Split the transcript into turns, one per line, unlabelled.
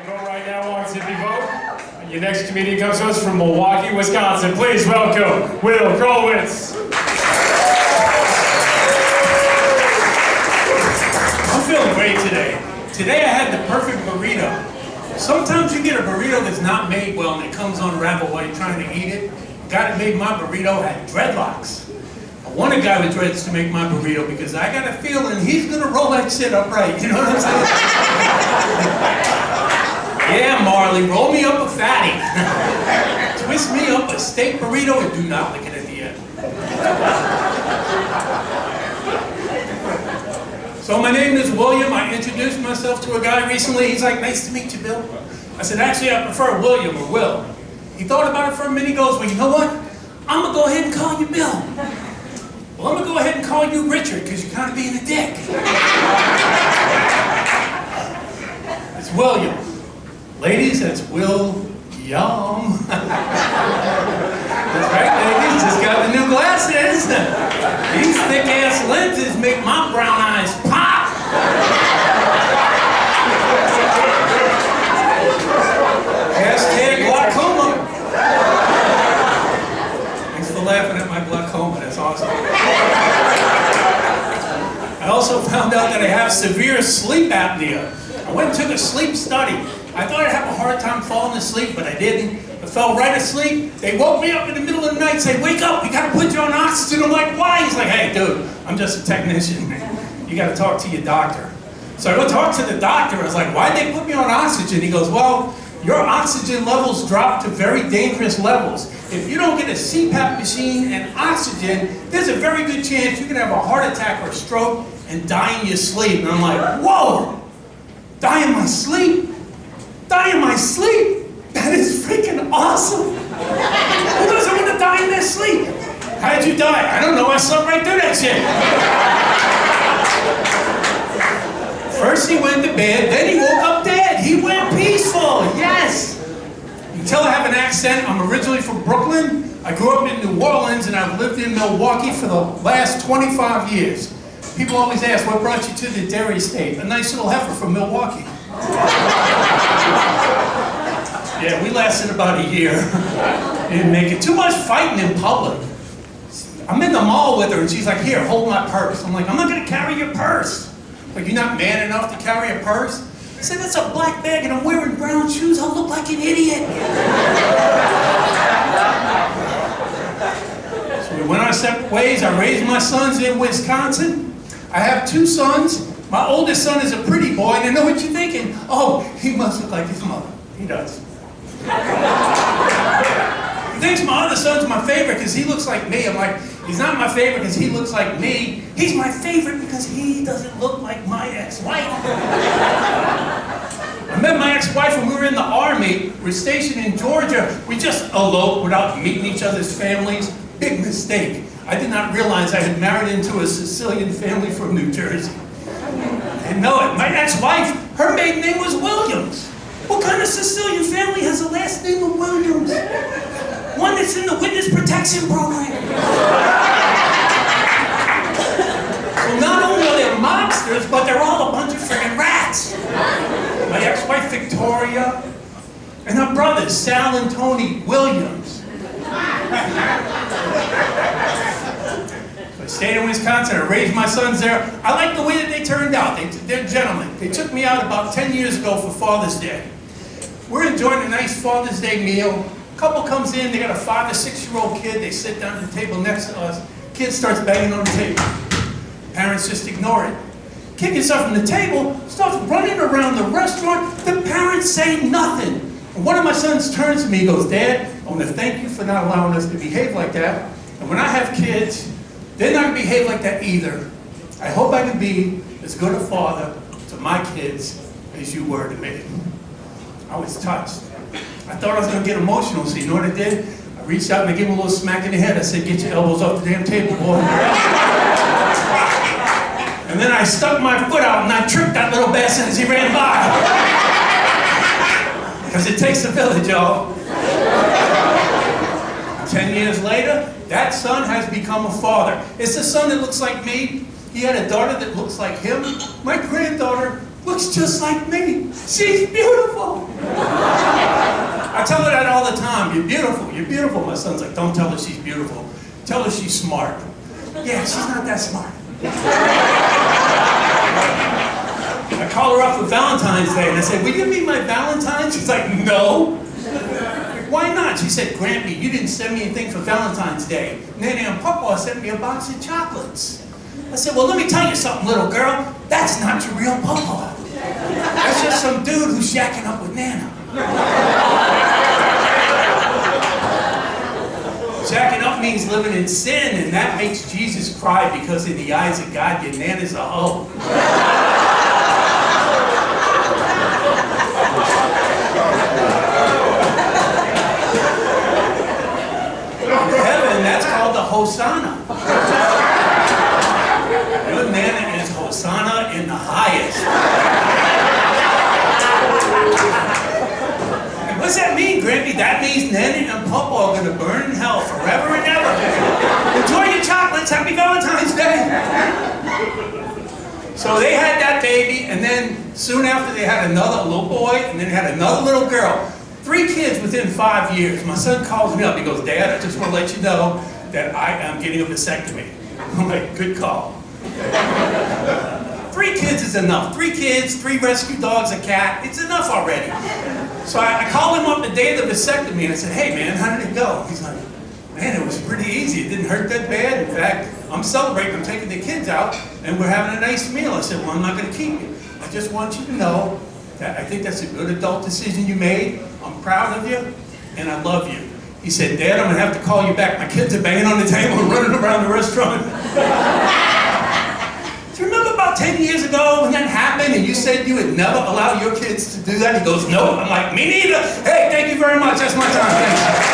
vote right now on Zippy Vote. Your next comedian comes to us from Milwaukee, Wisconsin. Please welcome Will Krolowitz.
I'm feeling great today. Today I had the perfect burrito. Sometimes you get a burrito that's not made well and it comes unraveled while you're trying to eat it. The guy that made my burrito had dreadlocks. I want a guy with dreads to make my burrito because I got a feeling he's gonna roll that shit up right. You know what I'm saying? Yeah, Marley, roll me up a fatty. Twist me up a steak burrito and do not lick it at the end. So my name is William. I introduced myself to a guy recently. He's like, nice to meet you, Bill. I said, actually, I prefer William or Will. He thought about it for a minute. He goes, well, you know what? I'm going to go ahead and call you Bill. Well, I'm going to go ahead and call you Richard because you're kind of being a dick. It's William. Ladies, that's Will Yum. That's right, ladies. Just got the new glasses. These thick-ass lenses make my brown eyes pop. Hashtag glaucoma. Thanks for laughing at my glaucoma. That's awesome. I also found out that I have severe sleep apnea. I went and took a sleep study. I thought I'd have a hard time falling asleep, but I didn't. I fell right asleep. They woke me up in the middle of the night and say, wake up, we gotta put you on oxygen. I'm like, why? He's like, hey, dude, I'm just a technician. You gotta talk to your doctor. So I go talk to the doctor. I was like, why'd they put me on oxygen? He goes, well, your oxygen levels drop to very dangerous levels. If you don't get a CPAP machine and oxygen, there's a very good chance you can have a heart attack or a stroke and die in your sleep. And I'm like, whoa, die in my sleep? Die in my sleep? That is freaking awesome. Who doesn't want to die in their sleep? How did you die? I don't know, I slept right through that shit. First he went to bed, then he woke up dead. He went peaceful, yes. You can tell I have an accent. I'm originally from Brooklyn. I grew up in New Orleans and I've lived in Milwaukee for the last 25 years. People always ask, what brought you to the dairy state? A nice little heifer from Milwaukee. Yeah, we lasted about a year. Didn't make it. Too much fighting in public. I'm in the mall with her and she's like, here, hold my purse. I'm like, I'm not gonna carry your purse. Like, you're not man enough to carry a purse? I said, that's a black bag and I'm wearing brown shoes. I'll look like an idiot. So we went our separate ways. I raised my sons in Wisconsin. I have two sons. My oldest son is a pretty boy, and I know what you're thinking. Oh, he must look like his mother. He does. He thinks my other son's my favorite because he looks like me. I'm like, he's not my favorite because he looks like me. He's my favorite because he doesn't look like my ex-wife. I met my ex-wife when we were in the Army. We're stationed in Georgia. We just eloped without meeting each other's families. Big mistake. I did not realize I had married into a Sicilian family from New Jersey. I didn't know it. My ex-wife, her maiden name was Williams. What kind of Sicilian family has a last name of Williams? One that's in the witness protection program. So not only are they mobsters, but they're all a bunch of friggin' rats. My ex-wife Victoria and her brothers Sal and Tony Williams. I stayed in Wisconsin, I raised my sons there. I like the way that they turned out. They're gentlemen. They took me out about 10 years ago for Father's Day. We're enjoying a nice Father's Day meal. Couple comes in, they got a 5 or 6-year-old kid. They sit down at the table next to us. Kid starts banging on the table. Parents just ignore it. Kid gets up from the table, starts running around the restaurant. The parents say nothing. And one of my sons turns to me and goes, Dad, I want to thank you for not allowing us to behave like that. And when I have kids, they're not going to behave like that either. I hope I can be as good a father to my kids as you were to me. I was touched. I thought I was going to get emotional, so you know what I did? I reached out and I gave him a little smack in the head. I said, get your elbows off the damn table, boy. And then I stuck my foot out and I tripped that little bastard as he ran by. Because it takes a village, y'all. 10 years later, that son has become a father. It's a son that looks like me. He had a daughter that looks like him. My granddaughter looks just like me. She's beautiful. I tell her that all the time. You're beautiful. You're beautiful. My son's like, don't tell her she's beautiful. Tell her she's smart. Yeah, she's not that smart. I call her up for Valentine's Day and I said, will you be my Valentine? She's like, no. Why not? She said, Grampy, you didn't send me anything for Valentine's Day. Nanny and Papa sent me a box of chocolates. I said, well, let me tell you something, little girl. That's not your real Papa. That's just some dude who's shacking up with Nana. Shacking up means living in sin, and that makes Jesus cry because in the eyes of God, your Nana's a hoe. That's called the Hosanna. Your Nana is Hosanna in the highest. And what's that mean, Grampy? That means Nana and Papa are going to burn in hell forever and ever. Enjoy your chocolates. Happy Valentine's Day. So they had that baby, and then soon after they had another little boy, and then they had another little girl. 3 kids within 5 years. My son calls me up. He goes, Dad, I just want to let you know that I am getting a vasectomy. I'm like, good call. 3 kids is enough. 3 kids, 3 rescue dogs, a cat. It's enough already. So I called him up the day of the vasectomy and I said, hey man, how did it go? He's like, man, it was pretty easy. It didn't hurt that bad. In fact, I'm celebrating. I'm taking the kids out and we're having a nice meal. I said, well, I'm not going to keep you. I just want you to know that I think that's a good adult decision you made. I'm proud of you, and I love you. He said, Dad, I'm going to have to call you back. My kids are banging on the table and running around the restaurant. Do you remember about 10 years ago when that happened and you said you would never allow your kids to do that? He goes, no. I'm like, me neither. Hey, thank you very much. That's my time. Thanks.